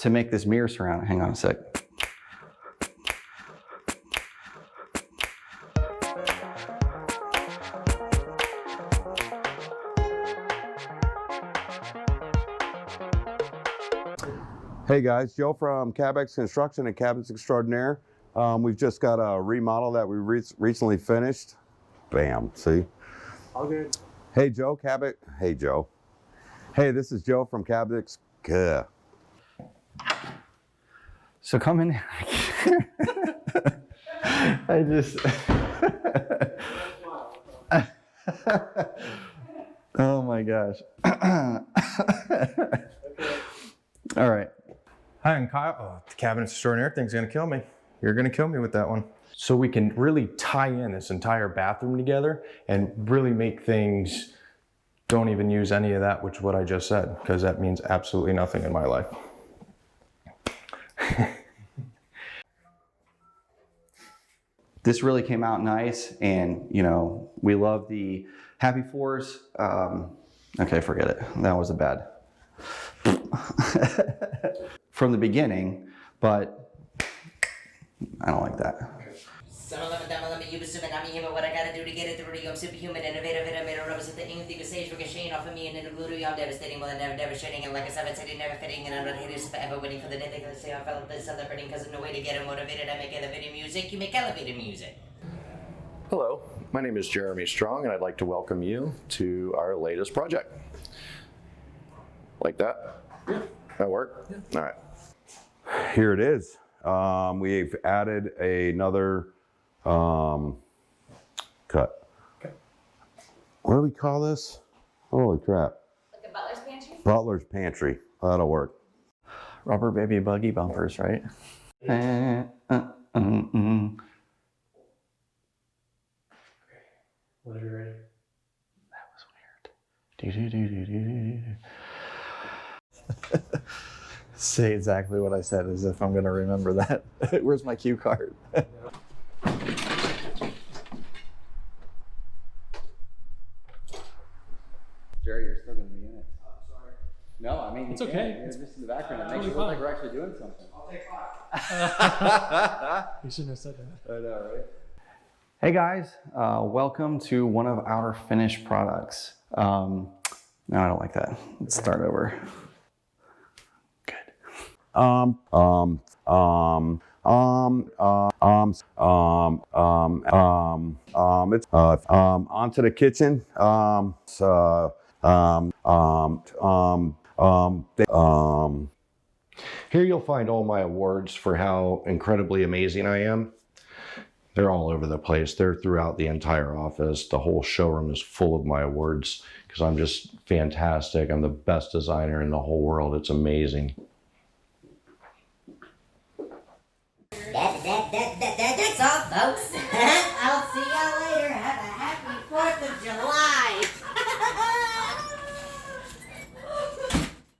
to make this mirror surround. Hang on a sec. Hey guys, Joe from Cabex Construction and Cabinets Extraordinaire. We've just got a remodel that we recently finished. Bam, see? All good. Hey Joe, Hey Joe. Hey, this is Joe from Cabex. So come in. I just. Oh my gosh. All right. Hi, I'm Kyle. Oh, the Cabinets Extraordinaire thing's gonna kill me. You're gonna kill me with that one. So we can really tie in this entire bathroom together and really make things, don't even use any of that, which is what I just said, because that means absolutely nothing in my life. This really came out nice, and you know, we love the Happy Fours. Okay, forget it. That was a bad from the beginning, but I don't like that. What I gotta do to get it through, I'm superhuman, innovative, and I made a represent the anything you say, ricocheting off of me, and in the blue, I'm devastating, well, I'm never shitting, and like I said, never fitting, and I'm not hideous forever waiting for the day they gonna say I felt this celebrating, because there's no way to get it motivated. I make elevated music, you make elevated music. Hello, my name is Jeremy Strong, and I'd like to welcome you to our latest project. Like that? Yeah. That work? Yeah. All right. Here it is. We've added another cut. Okay. What do we call this? Holy crap. Like a butler's pantry? Butler's Pantry. That'll work. Rubber baby buggy bumpers, right? Whenever you're ready. That was weird. Say exactly what I said as if I'm going to remember that. Where's my cue card? Jerry, you're still going to be in it. Sorry. No, I mean, It's okay. You're just in the background. It makes Totally it look like fine. we're actually doing something. I'll take 5. You shouldn't have said that. I know, right? Hey guys, welcome to one of our finished products. No, I don't like that. Let's start over. Good. It's onto the kitchen. Here you'll find all my awards for how incredibly amazing I am. They're all over the place. They're throughout the entire office. The whole showroom is full of my awards because I'm just fantastic. I'm the best designer in the whole world. It's amazing. That's all, folks.